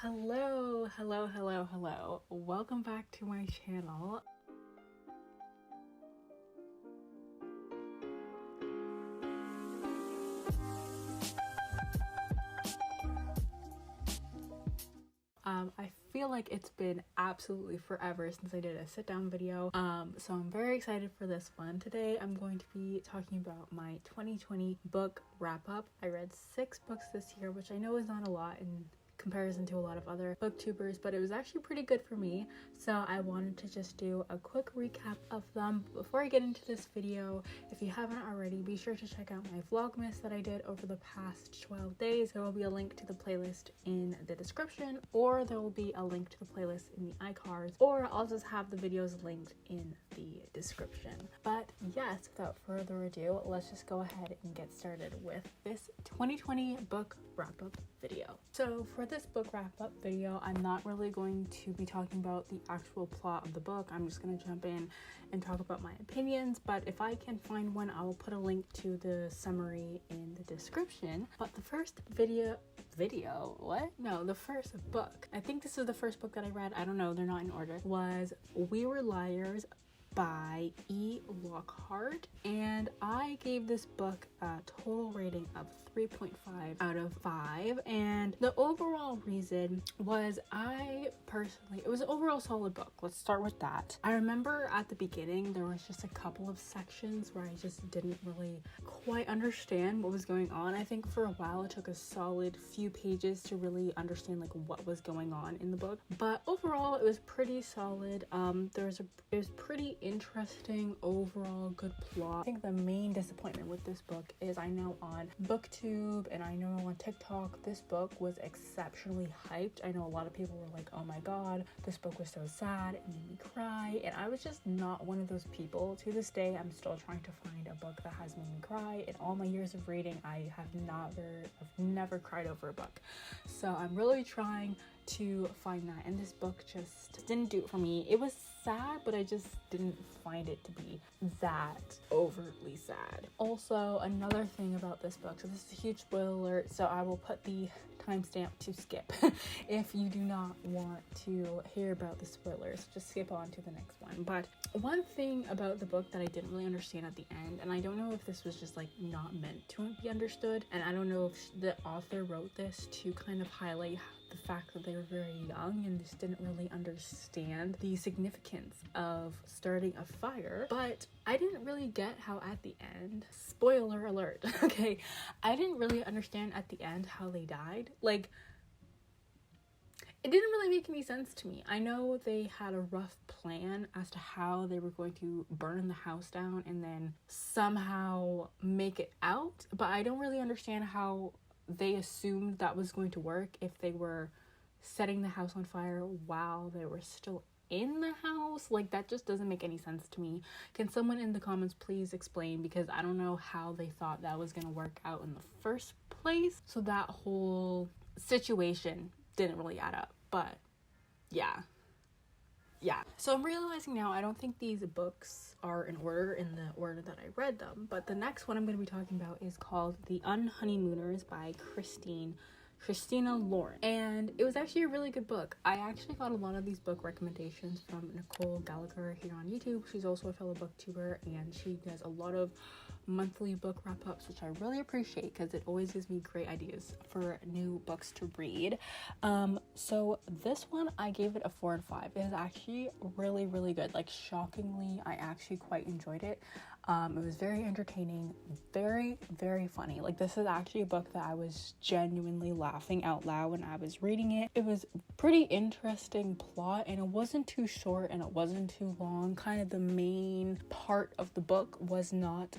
Hello. Welcome back to my channel. I feel like it's been absolutely forever since I did a sit-down video, so I'm very excited for this one. Today I'm going to be talking about my 2020 book wrap-up. I read 6 books this year, which I know is not a lot in comparison to a lot of other booktubers, but it was actually pretty good for me, so I wanted to just do a quick recap of them. Before I get into this video, if you haven't already, be sure to check out my Vlogmas that I did over the past 12 days. There will be a link to the playlist in the description, or there will be a link to the playlist in the iCards, or I'll just have the videos linked in the description. But yes, without further ado, let's just go ahead and get started with this 2020 book wrap-up video. So for this book wrap-up video, I'm not really going to be talking about the actual plot of the book. I'm just going to jump in and talk about my opinions, but if I can find one, I will put a link to the summary in the description. But the first the first book, I think this is the first book that I read, I don't know, they're not in order, was We Were Liars by E. Lockhart, and I gave this book a total rating of 3.5 out of 5, and the overall reason was it was an overall solid book. Let's start with that. I remember at the beginning there was just a couple of sections where I just didn't really quite understand what was going on. I think for a while it took a solid few pages to really understand like what was going on in the book, but overall it was pretty solid. It was pretty interesting overall, good plot. I think the main disappointment with this book is I know on booktube and I know on TikTok this book was exceptionally hyped. I know a lot of people were like, oh my god, this book was so sad, it made me cry, and I was just not one of those people. To this day I'm still trying to find a book that has made me cry. In all my years of reading, I've never cried over a book, so I'm really trying to find that, and this book just didn't do it for me. It was sad, but I just didn't find it to be that overtly sad. Also, another thing about this book, so this is a huge spoiler alert, so I will put the timestamp to skip if you do not want to hear about the spoilers. Just skip on to the next one. But one thing about the book that I didn't really understand at the end, and I don't know if this was just like not meant to be understood, and I don't know if the author wrote this to kind of highlight the fact that they were very young and just didn't really understand the significance of starting a fire, but I didn't really get how at the end, spoiler alert, okay, I didn't really understand at the end how they died. Like, it didn't really make any sense to me. I know they had a rough plan as to how they were going to burn the house down and then somehow make it out, but I don't really understand how they assumed that was going to work if they were setting the house on fire while they were still in the house. Like, that just doesn't make any sense to me. Can someone in the comments please explain, because I don't know how they thought that was going to work out in the first place. So that whole situation didn't really add up, but yeah. So I'm realizing now I don't think these books are in order in the order that I read them, but the next one I'm going to be talking about is called The Unhoneymooners by Christina Lauren, and it was actually a really good book. I actually got a lot of these book recommendations from Nicole here on YouTube. She's also a fellow booktuber, and she does a lot of monthly book wrap-ups, which I really appreciate because it always gives me great ideas for new books to read. So this one I gave it a 4 and 5. It is actually really good. Like, shockingly, I actually quite enjoyed it. It was very entertaining, very funny. Like, this is actually a book that I was genuinely laughing out loud when I was reading it. It was pretty interesting plot, and it wasn't too short and it wasn't too long. Kind of the main part of the book was not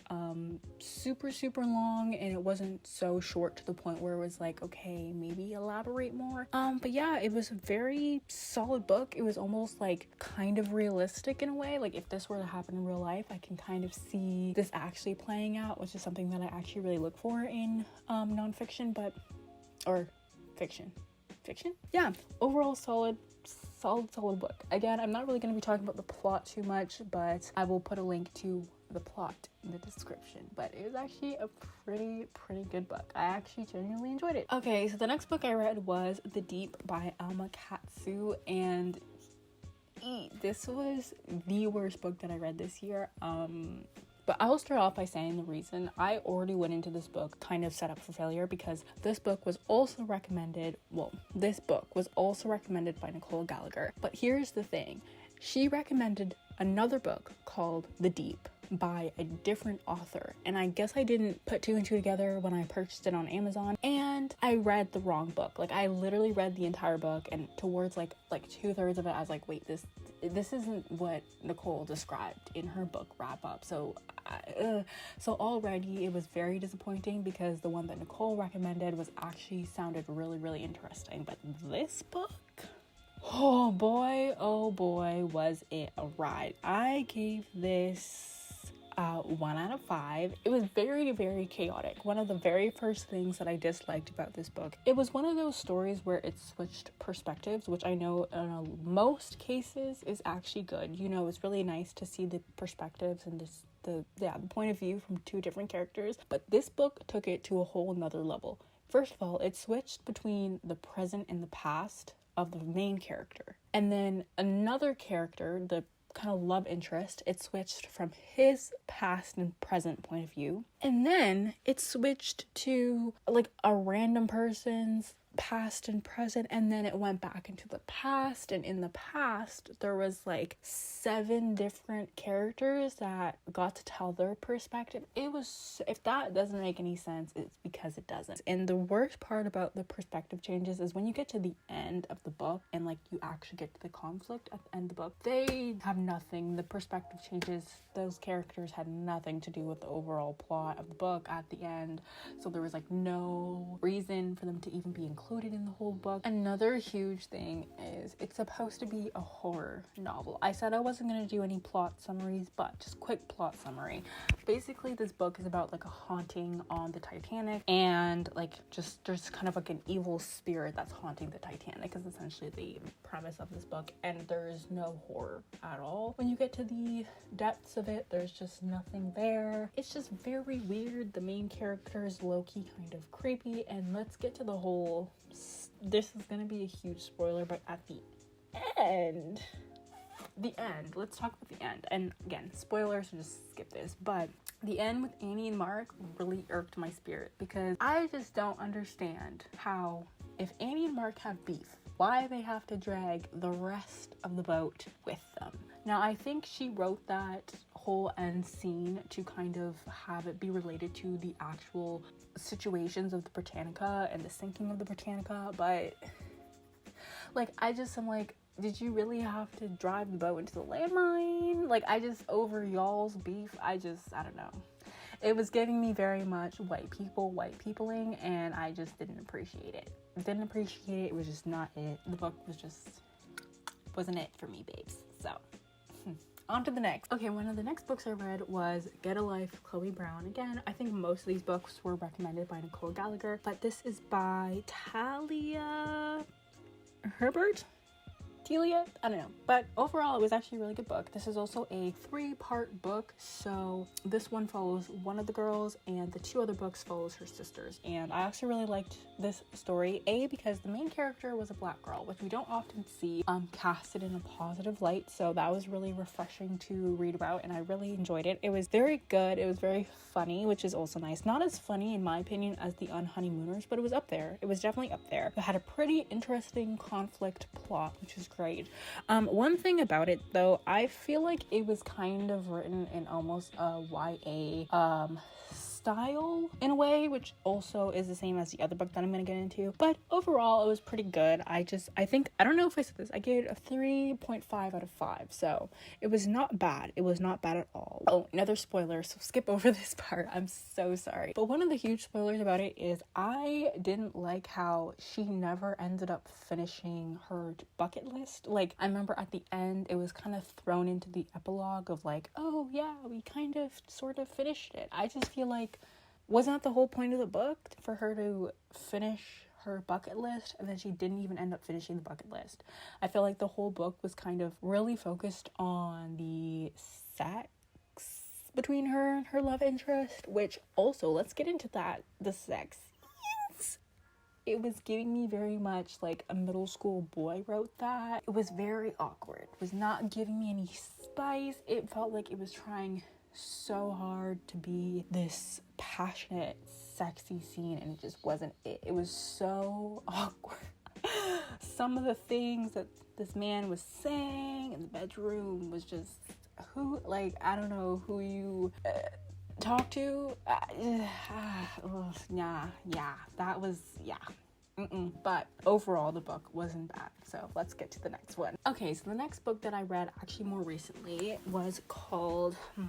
super long, and it wasn't so short to the point where it was like, okay, maybe elaborate more. But yeah, it was a very solid book. It was almost like kind of realistic in a way. Like, if this were to happen in real life, I can kind of see this actually playing out, which is something that I actually really look for in nonfiction, or fiction. Yeah, overall solid book. Again, I'm not really going to be talking about the plot too much, but I will put a link to the plot in the description, but it was actually a pretty good book. I actually genuinely enjoyed it. Okay, so the next book I read was The Deep by Alma Katsu, and this was the worst book that I read this year. But I'll start off by saying the reason I already went into this book kind of set up for failure, because this book was also recommended by Nicole Gallagher. But here's the thing. She recommended another book called The Deep by a different author, and I guess I didn't put two and two together when I purchased it on Amazon, and I read the wrong book. Like, I literally read the entire book, and towards like 2/3 of it I was like, wait, this isn't what Nicole described in her book wrap up. So already it was very disappointing, because the one that Nicole recommended sounded really interesting. But this book, oh boy, was it a ride. I gave this 1 out of 5. It was very chaotic. One of the very first things that I disliked about this book, it was one of those stories where it switched perspectives, which I know in most cases is actually good. You know, it's really nice to see the perspectives and the point of view from two different characters. But this book took it to a whole nother level. First of all, it switched between the present and the past of the main character, and then another character, the kind of love interest, it switched from his past and present point of view, and then it switched to like a random person's past and present, and then it went back into the past, and in the past there was like 7 different characters that got to tell their perspective. It was, if that doesn't make any sense, it's because it doesn't. And the worst part about the perspective changes is when you get to the end of the book and like you actually get to the conflict at the end of the book, they have nothing. The perspective changes, those characters had nothing to do with the overall plot of the book at the end, so there was like no reason for them to even be included in the whole book. Another huge thing is it's supposed to be a horror novel. I said I wasn't going to do any plot summaries, but just quick plot summary. Basically, this book is about like a haunting on the Titanic, and like just there's kind of like an evil spirit that's haunting the Titanic is essentially the premise of this book, and there is no horror at all. When you get to the depths of it, there's just nothing there. It's just very weird. The main character is low-key kind of creepy, and let's get to the whole, this is gonna be a huge spoiler, but at the end, let's talk about the end. And again, spoilers, so just skip this, but the end with Annie and Mark really irked my spirit, because I just don't understand how, if Annie and Mark have beef, why they have to drag the rest of the boat with them. Now, I think she wrote that whole end scene to kind of have it be related to the actual situations of the Britannica and the sinking of the Britannica, but like, I'm like, did you really have to drive the boat into the landmine? Like, over y'all's beef, I don't know. It was giving me very much white peopling, and I just didn't appreciate it. It was just not it. The book wasn't it for me, babes. So, on to the next. Okay, one of the next books I read was Get a Life, Chloe Brown. Again, I think most of these books were recommended by Nicole Gallagher, but this is by Talia, Hibbert? Talia? I don't know. But overall, it was actually a really good book. This is also a 3-part book. So this one follows one of the girls, and the 2 other books follows her sisters. And I actually really liked this story. A, because the main character was a black girl, which we don't often see casted in a positive light. So that was really refreshing to read about, and I really enjoyed it. It was very good. It was very funny, which is also nice. Not as funny, in my opinion, as the Unhoneymooners, but it was up there. It was definitely up there. It had a pretty interesting conflict plot, which is great. One thing about it, though, I feel like it was kind of written in almost a YA style in a way, which also is the same as the other book that I'm going to get into. But overall, it was pretty good. I don't know if I said this, I gave it a 3.5 out of 5. So it was not bad. It was not bad at all. Oh, another spoiler, so skip over this part. I'm so sorry. But one of the huge spoilers about it is I didn't like how she never ended up finishing her bucket list. Like, I remember at the end, it was kind of thrown into the epilogue of like, oh yeah, we kind of sort of finished it. I just feel like, wasn't that the whole point of the book, for her to finish her bucket list, and then she didn't even end up finishing the bucket list? I feel like the whole book was kind of really focused on the sex between her and her love interest, which also, let's get into that, the sex scenes. It was giving me very much like a middle school boy wrote that. It was very awkward. It was not giving me any spice. It felt like it was trying so hard to be this passionate, sexy scene, and it just wasn't it. It was so awkward. Some of the things that this man was saying in the bedroom was just, who, like, I don't know who you talk to. That was, But overall, the book wasn't bad. So let's get to the next one. Okay, so the next book that I read actually more recently was called My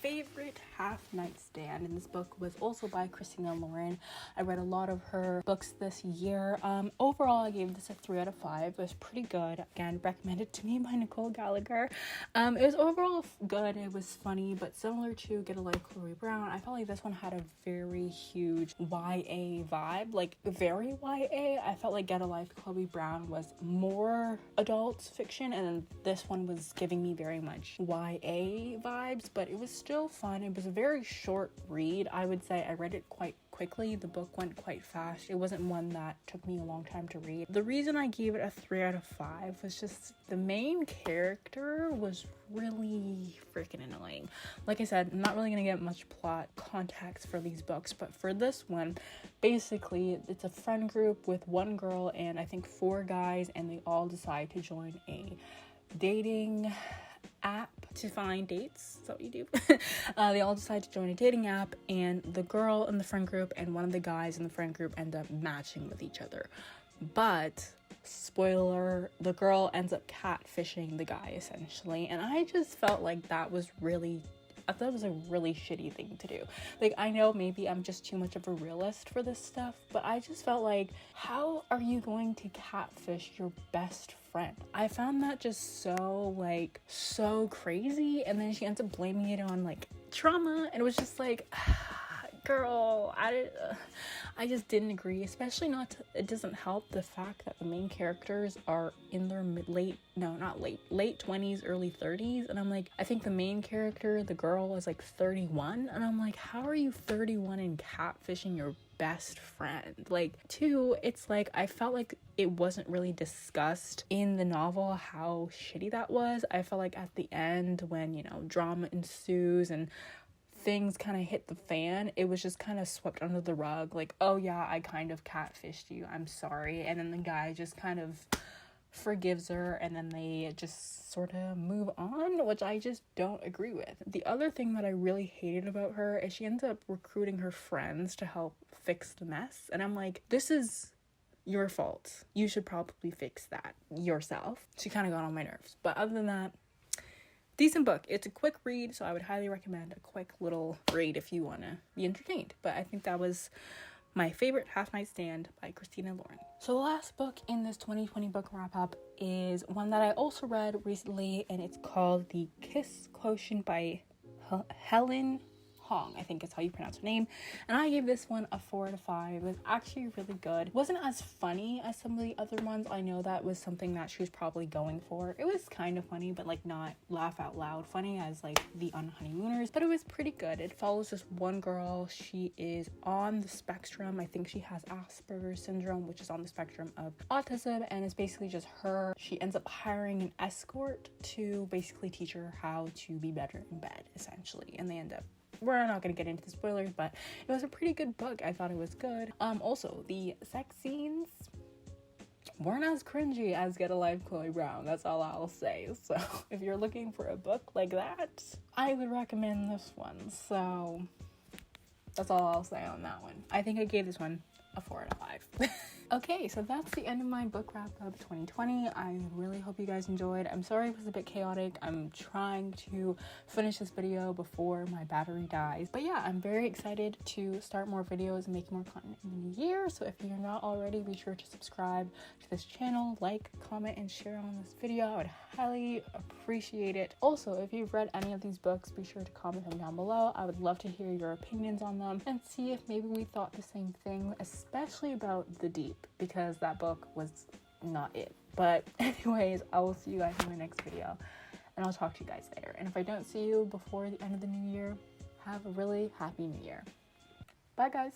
Favorite Half Night Stand, and this book was also by Christina Lauren. I read a lot of her books this year. Overall, I gave this a 3 out of 5. It was pretty good. Again, recommended to me by Nicole Gallagher. It was overall good. It was funny, but similar to Get a Life, Chloe Brown, I felt like this one had a very huge YA vibe, like very YA. I felt like Get a Life, Chloe Brown was more adult fiction, and then this one was giving me very much YA vibes, but it was still fun. It was a very short read. I would say I read it quite quickly. The book went quite fast. It wasn't one that took me a long time to read. The reason I gave it a 3 out of 5 was just the main character was really freaking annoying. Like I said, I'm not really gonna get much plot context for these books, but for this one, basically it's a friend group with one girl and I think 4 guys, and they all decide to join a dating app to find dates. Is that what you do? They all decide to join a dating app, and the girl in the friend group and one of the guys in the friend group end up matching with each other. But spoiler, the girl ends up catfishing the guy essentially, and I just felt like I thought it was a really shitty thing to do. Like, I know maybe I'm just too much of a realist for this stuff, but I just felt like, how are you going to catfish your best friend? I found that just so crazy. And then she ends up blaming it on like trauma, and it was just like, girl, I just didn't agree. Especially it doesn't help the fact that the main characters are in their late 20s, early 30s, and I'm like, I think the main character, the girl, is like 31, and I'm like, how are you 31 and catfishing your best friend? Like, 2, it's like I felt like it wasn't really discussed in the novel how shitty that was. I felt like at the end, when, you know, drama ensues and things kind of hit the fan, it was just kind of swept under the rug, like, oh yeah, I kind of catfished you, I'm sorry. And then the guy just kind of forgives her, and then they just sort of move on, which I just don't agree with. The other thing that I really hated about her is she ends up recruiting her friends to help fix the mess, and I'm like, this is your fault. You should probably fix that yourself. She kind of got on my nerves. But other than that, decent book. It's a quick read, so I would highly recommend a quick little read if you want to be entertained. But I think that was My Favorite Half Night Stand by Christina Lauren. So the last book in this 2020 book wrap-up is one that I also read recently, and it's called The Kiss Quotient by Helen. Hoang, I think is how you pronounce her name, and I gave this one a 4 out of 5. It was actually really good. It wasn't as funny as some of the other ones. I know that was something that she was probably going for. It was kind of funny, but like not laugh out loud funny as like the Unhoneymooners, but it was pretty good. It follows this one girl. She is on the spectrum. I think she has Asperger's syndrome, which is on the spectrum of autism, and it's basically just her. She ends up hiring an escort to basically teach her how to be better in bed, essentially, and they end up, we're not going to get into the spoilers, but it was a pretty good book. I thought it was good. Also, the sex scenes weren't as cringy as Get a Life, Chloe Brown. That's all I'll say. So if you're looking for a book like that, I would recommend this one. So that's all I'll say on that one. I think I gave this one a 4 out of 5. Okay, so that's the end of my book wrap up 2020. I really hope you guys enjoyed. I'm sorry it was a bit chaotic. I'm trying to finish this video before my battery dies. But yeah, I'm very excited to start more videos and make more content in the new year. So if you're not already, be sure to subscribe to this channel, like, comment, and share on this video. I would highly appreciate it. Also, if you've read any of these books, be sure to comment them down below. I would love to hear your opinions on them and see if maybe we thought the same thing, especially about The Deep, because that book was not it. But anyways, I will see you guys in my next video, and I'll talk to you guys later. And if I don't see you before the end of the new year, have a really happy new year. Bye, guys.